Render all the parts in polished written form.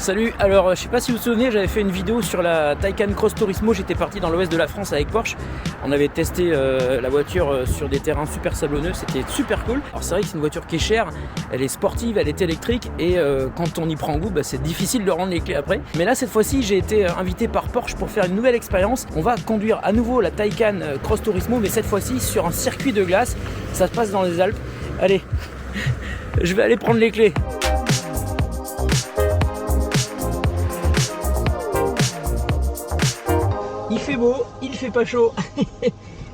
Salut, alors je sais pas si vous vous souvenez, j'avais fait une vidéo sur la Taycan Cross Turismo. J'étais parti dans l'ouest de la France avec Porsche. On avait testé la voiture sur des terrains super sablonneux, c'était super cool. Alors c'est vrai que c'est une voiture qui est chère, elle est sportive, elle est électrique et quand on y prend goût, c'est difficile de rendre les clés après. Mais là cette fois-ci j'ai été invité par Porsche pour faire une nouvelle expérience. On va conduire à nouveau la Taycan Cross Turismo, mais cette fois-ci sur un circuit de glace. Ça se passe dans les Alpes. Allez, je vais aller prendre les clés. Il fait beau, il fait pas chaud.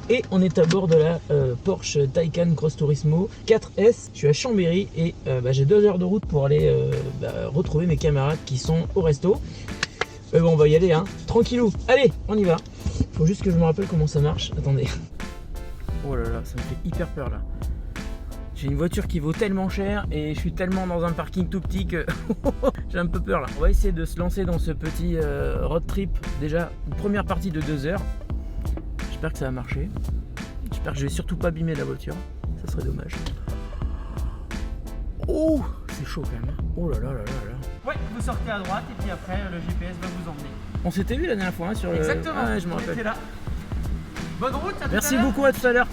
Et on est à bord de la Porsche Taycan Cross Turismo 4S. Je suis à Chambéry et j'ai 2 heures de route pour aller retrouver mes camarades qui sont au resto. Mais bon, on va y aller, hein. Tranquillou. Allez, on y va. Faut juste que je me rappelle comment ça marche. Attendez. Oh là là, ça me fait hyper peur là. J'ai une voiture qui vaut tellement cher et je suis tellement dans un parking tout petit que j'ai un peu peur là. On va essayer de se lancer dans ce petit road trip. Déjà, une première partie de 2 heures. J'espère que ça va marcher. J'espère que je vais surtout pas abîmer la voiture. Ça serait dommage. Oh, c'est chaud quand même. Oh là là là là là. Ouais, vous sortez à droite et puis après le GPS va vous emmener. On s'était vu la dernière fois hein, sur le... Exactement, Ah, je me rappelle. là. Bonne route, à tout Merci à l'heure. beaucoup, à tout à l'heure.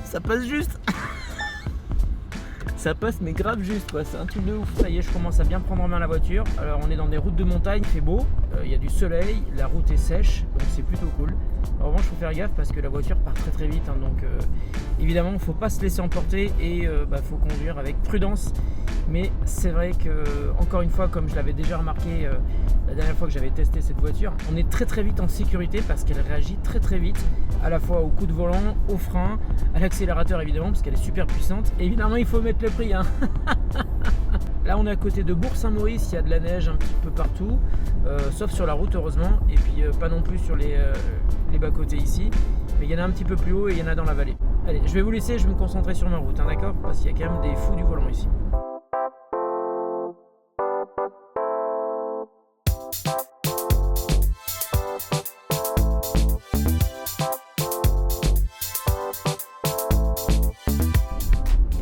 Ça passe juste. Ça passe mais grave juste quoi, c'est un truc de ouf. Ça y est, je commence à bien prendre en main la voiture. Alors on est dans des routes de montagne, il fait beau, il y a du soleil, la route est sèche, donc c'est plutôt cool. En revanche, il faut faire gaffe parce que la voiture part très très vite, hein, donc évidemment, il ne faut pas se laisser emporter et faut conduire avec prudence. Mais c'est vrai que, encore une fois, comme je l'avais déjà remarqué la dernière fois que j'avais testé cette voiture, on est très très vite en sécurité parce qu'elle réagit très très vite, à la fois au coup de volant, au frein, à l'accélérateur évidemment parce qu'elle est super puissante. Et évidemment, il faut mettre le prix. Hein. Là, on est à côté de Bourg-Saint-Maurice, il y a de la neige un petit peu partout, sauf sur la route heureusement, et puis pas non plus sur les bas-côtés ici. Mais il y en a un petit peu plus haut et il y en a dans la vallée. Allez, je vais vous laisser, je vais me concentrer sur ma route, hein, d'accord? Parce qu'il y a quand même des fous du volant ici.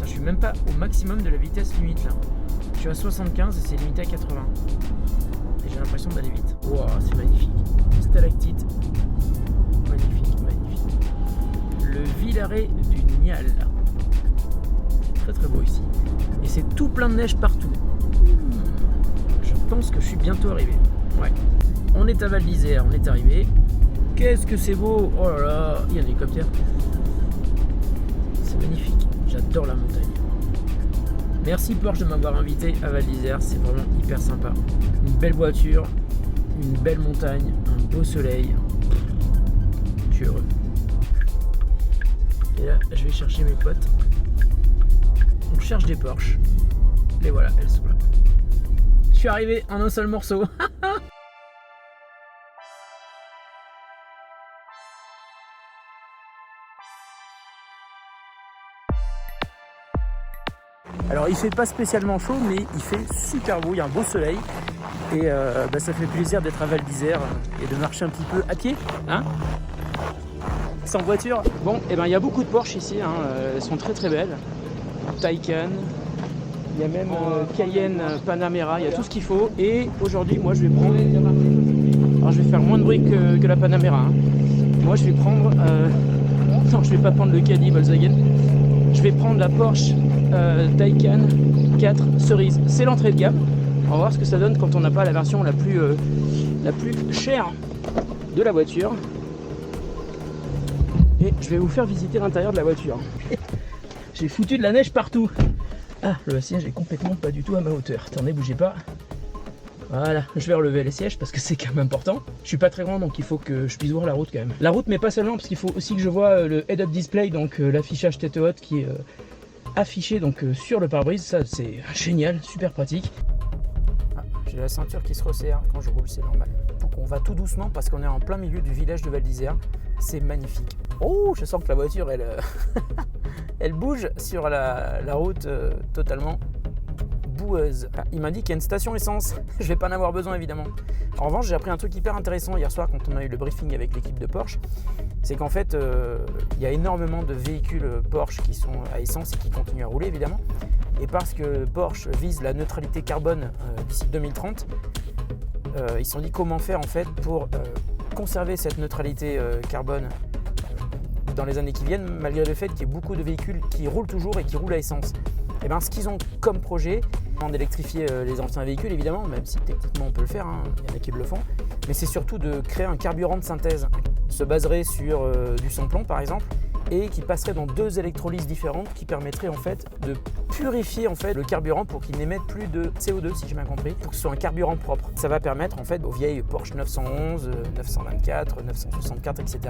Je suis même pas au maximum de la vitesse limite là. Je suis à 75 et c'est limité à 80. Et j'ai l'impression d'aller vite. Wow, c'est magnifique. Stalactite. Magnifique, magnifique. Le Villaret du Nial. Très très beau ici. Et c'est tout plein de neige partout. Je pense que je suis bientôt arrivé. Ouais. On est à Val d'Isère, on est arrivé. Qu'est-ce que c'est beau! Oh là là, il y a un hélicoptère. C'est magnifique. J'adore la montagne. Merci Porsche de m'avoir invité à Val d'Isère, c'est vraiment hyper sympa. Une belle voiture, une belle montagne, un beau soleil. Je suis heureux. Et là, je vais chercher mes potes. On cherche des Porsche. Les voilà, elles sont là. Je suis arrivé en un seul morceau. Alors il fait pas spécialement chaud mais il fait super beau, il y a un beau soleil et ça fait plaisir d'être à Val d'Isère et de marcher un petit peu à pied, hein, sans voiture. Bon, et il y a beaucoup de Porsche ici, hein, elles sont très très belles. Taycan, il y a même Cayenne, Panamera, il y a tout ce qu'il faut. Et aujourd'hui moi je vais prendre, alors je vais faire moins de bruit que la Panamera, hein. Moi je vais prendre, non je vais pas prendre le Caddy Volkswagen, je vais prendre la Porsche Taycan 4 cerise. C'est l'entrée de gamme. On va voir ce que ça donne quand on n'a pas la version la plus chère de la voiture. Et je vais vous faire visiter l'intérieur de la voiture. J'ai foutu de la neige partout. Ah, le siège est complètement pas du tout à ma hauteur. Attendez, bougez pas. Voilà, je vais relever les sièges parce que c'est quand même important. Je suis pas très grand donc il faut que je puisse voir la route quand même. La route mais pas seulement parce qu'il faut aussi que je vois le head-up display, donc l'affichage tête haute qui est affiché donc sur le pare-brise. Ça c'est génial, super pratique. Ah, j'ai la ceinture qui se resserre quand je roule, c'est normal. Donc on va tout doucement parce qu'on est en plein milieu du village de Val d'Isère. C'est magnifique. Oh, je sens que la voiture elle, elle bouge sur la route totalement boueuse. Ah, il m'indique qu'il y a une station essence. Je vais pas en avoir besoin évidemment. En revanche, j'ai appris un truc hyper intéressant hier soir quand on a eu le briefing avec l'équipe de Porsche. C'est qu'en fait, il y a énormément de véhicules Porsche qui sont à essence et qui continuent à rouler évidemment. et parce que Porsche vise la neutralité carbone d'ici 2030, ils se sont dit comment faire en fait pour conserver cette neutralité carbone dans les années qui viennent, malgré le fait qu'il y ait beaucoup de véhicules qui roulent toujours et qui roulent à essence. Et bien, ce qu'ils ont comme projet, d'électrifier les anciens véhicules évidemment, même si techniquement on peut le faire, hein, il y en a qui le font, mais c'est surtout de créer un carburant de synthèse qui se baserait sur du sans-plomb par exemple, et qui passerait dans 2 électrolyses différentes qui permettraient en fait de purifier en fait le carburant pour qu'il n'émette plus de CO2 si j'ai bien compris, pour que ce soit un carburant propre. Ça va permettre en fait aux vieilles Porsche 911, 924, 964 etc.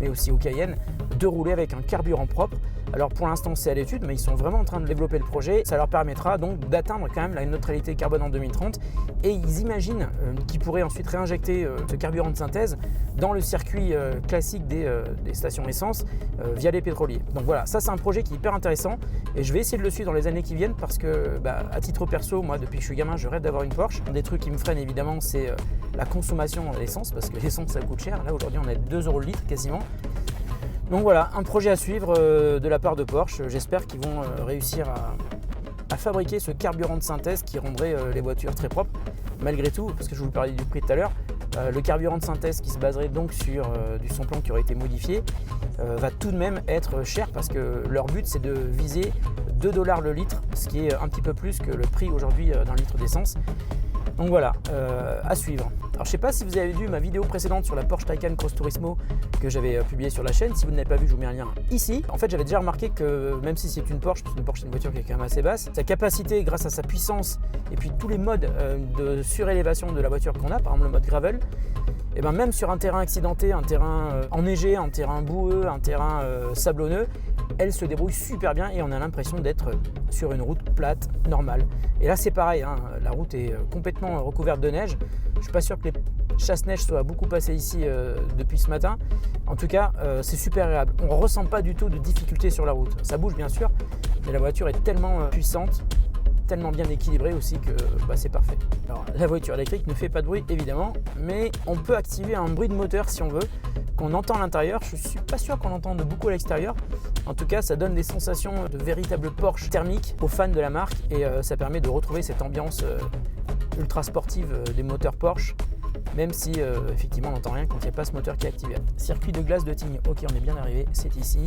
mais aussi aux Cayenne de rouler avec un carburant propre. Alors pour l'instant c'est à l'étude, mais ils sont vraiment en train de développer le projet. Ça leur permettra donc d'atteindre quand même la neutralité carbone en 2030, et ils imaginent qu'ils pourraient ensuite réinjecter ce carburant de synthèse dans le circuit classique des stations essence via les pétroliers. Donc voilà, ça c'est un projet qui est hyper intéressant et je vais essayer de le suivre dans les années qui viennent parce que à titre perso, moi depuis que je suis gamin, je rêve d'avoir une Porsche. Un des trucs qui me freinent évidemment, c'est la consommation de l'essence, parce que l'essence ça coûte cher. Là aujourd'hui on est à 2 € le litre quasiment. Donc voilà, un projet à suivre de la part de Porsche. J'espère qu'ils vont réussir à fabriquer ce carburant de synthèse qui rendrait les voitures très propres. Malgré tout, parce que je vous parlais du prix tout à l'heure, le carburant de synthèse qui se baserait donc sur du sans-plomb qui aurait été modifié va tout de même être cher, parce que leur but c'est de viser 2 $ le litre, ce qui est un petit peu plus que le prix aujourd'hui d'un litre d'essence. Donc voilà, à suivre. Alors je sais pas si vous avez vu ma vidéo précédente sur la Porsche Taycan Cross Turismo que j'avais publiée sur la chaîne. Si vous ne l'avez pas vu, je vous mets un lien ici. En fait, j'avais déjà remarqué que même si c'est une Porsche, parce qu'une Porsche c'est une voiture qui est quand même assez basse, sa capacité grâce à sa puissance et puis tous les modes de surélévation de la voiture qu'on a, par exemple le mode gravel, et ben même sur un terrain accidenté, un terrain enneigé, un terrain boueux, un terrain sablonneux, elle se débrouille super bien et on a l'impression d'être sur une route plate, normale. Et là c'est pareil, hein, la route est complètement recouverte de neige. Je ne suis pas sûr que les chasse-neige soient beaucoup passées ici depuis ce matin. En tout cas, c'est super agréable. On ne ressent pas du tout de difficulté sur la route. Ça bouge bien sûr, mais la voiture est tellement puissante, tellement bien équilibrée aussi que c'est parfait. Alors, la voiture électrique ne fait pas de bruit évidemment, mais on peut activer un bruit de moteur si on veut, qu'on entend à l'intérieur. Je ne suis pas sûr qu'on l'entende beaucoup à l'extérieur. En tout cas, ça donne des sensations de véritable Porsche thermique aux fans de la marque, et ça permet de retrouver cette ambiance ultra sportive des moteurs Porsche, même si effectivement on n'entend rien quand il n'y a pas ce moteur qui est activé. Circuit de glace de Tignes, ok, on est bien arrivé, c'est ici.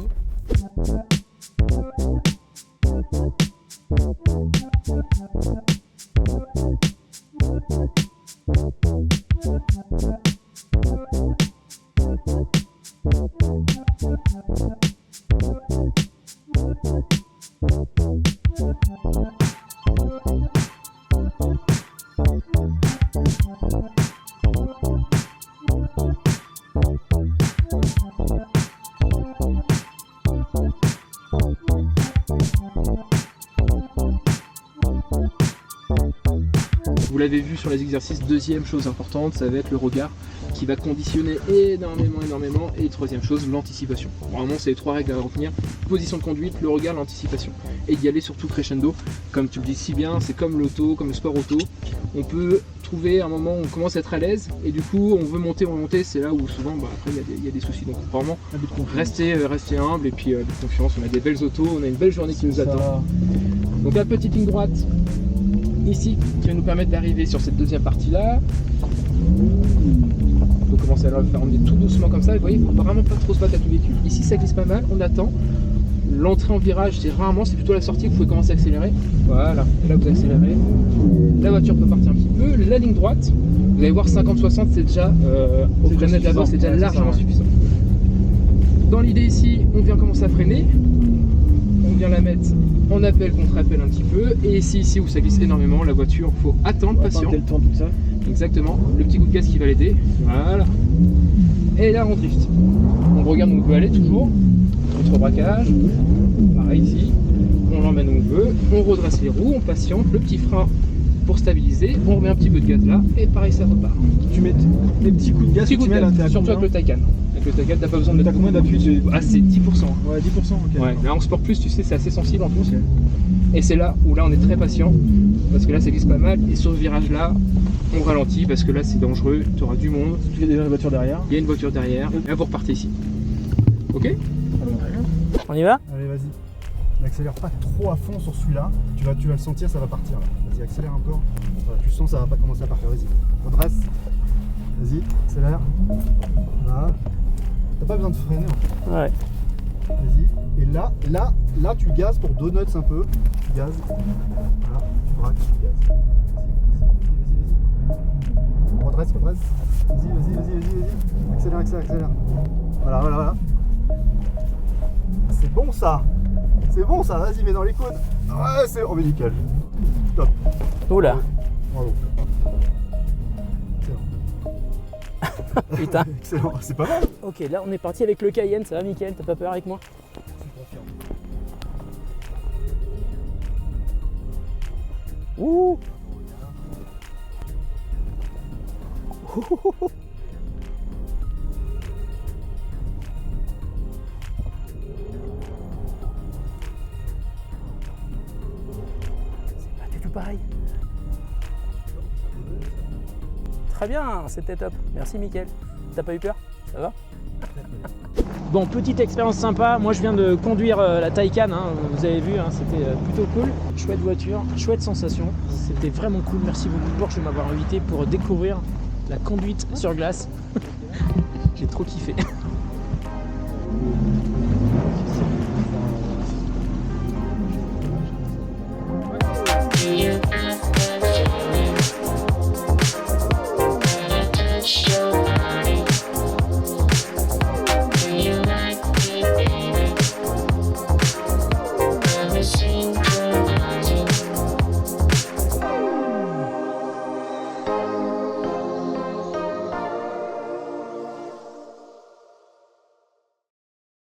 Vous l'avez vu sur les exercices, deuxième chose importante, ça va être le regard qui va conditionner énormément. Et troisième chose, l'anticipation. Vraiment, c'est les 3 règles à retenir: position de conduite, le regard, l'anticipation. Et d'y aller surtout crescendo. Comme tu le dis si bien, c'est comme l'auto, comme le sport auto. On peut trouver un moment où on commence à être à l'aise et du coup on veut monter, c'est là où souvent après il y a des soucis. Donc vraiment, rester humble et puis de confiance. On a des belles autos, on a une belle journée qui nous attend. Donc la petite ligne droite ici qui va nous permettre d'arriver sur cette deuxième partie là. On peut commencer à le faire, on est tout doucement comme ça, et vous voyez, il ne faut vraiment pas trop se battre à tout véhicule. Ici ça glisse pas mal, on attend. L'entrée en virage, c'est plutôt la sortie que vous pouvez commencer à accélérer. Voilà, et là vous accélérez. La voiture peut partir un petit peu. La ligne droite, vous allez voir 50-60, c'est déjà au freinage d'abord, c'est déjà largement suffisant. Dans l'idée ici, on vient commencer à freiner. On vient la mettre en appel, contre-appel un petit peu. Et ici où ça glisse énormément, la voiture, il faut attendre, patient. Qu'elle tourne tout ça. Exactement, le petit coup de gaz qui va l'aider. Voilà. Et là on drift. On regarde où on veut aller toujours. Contre-braquage. Pareil ici. On l'emmène où on veut. On redresse les roues, on patiente. Le petit frein pour stabiliser. On remet un petit peu de gaz là. Et pareil, ça repart. Tu mets des petits coups de gaz, surtout avec le Taycan. Avec le Taycan, t'as pas besoin de mettre. T'as combien d'appui? Ah, c'est 10%. Ouais, 10%, ok. Ouais, là en sport plus, tu sais, c'est assez sensible en plus. Okay. Et c'est là où on est très patient, parce que là ça glisse pas mal, et sur ce virage là, on ralentit parce que là c'est dangereux, tu auras du monde. Il y a déjà une voiture derrière. Il y a une voiture derrière, et là vous repartez ici. Ok? On y va? Allez, vas-y. N'accélère pas trop à fond sur celui-là. Tu vas le sentir, ça va partir là. Vas-y, accélère encore. Voilà, tu sens, ça va pas commencer à partir. Vas-y, redresse. Vas-y, accélère. Voilà. T'as pas besoin de freiner en fait. Ouais. Vas-y. Et là, tu gazes pour donuts un peu. Tu gazes. Voilà, tu braques, tu gazes. Vas-y. Redresse. Vas-y. Accélère. Voilà. C'est bon ça. Vas-y, mets dans les côtes. Ouais, c'est... Oh, mais nickel. Top. Oula. Bravo. Putain. Excellent, c'est pas mal. Ok, là on est parti avec le Cayenne, ça va Mickaël, t'as pas peur avec moi? Ouh. C'est pas du tout pareil. Très bien, c'était top. Merci Mickaël. T'as pas eu peur? Ça va? Bon, petite expérience sympa. Moi, je viens de conduire la Taycan. Hein. Vous avez vu, hein, c'était plutôt cool. Chouette voiture, chouette sensation. C'était vraiment cool. Merci beaucoup Porsche de m'avoir invité pour découvrir la conduite sur glace. J'ai trop kiffé.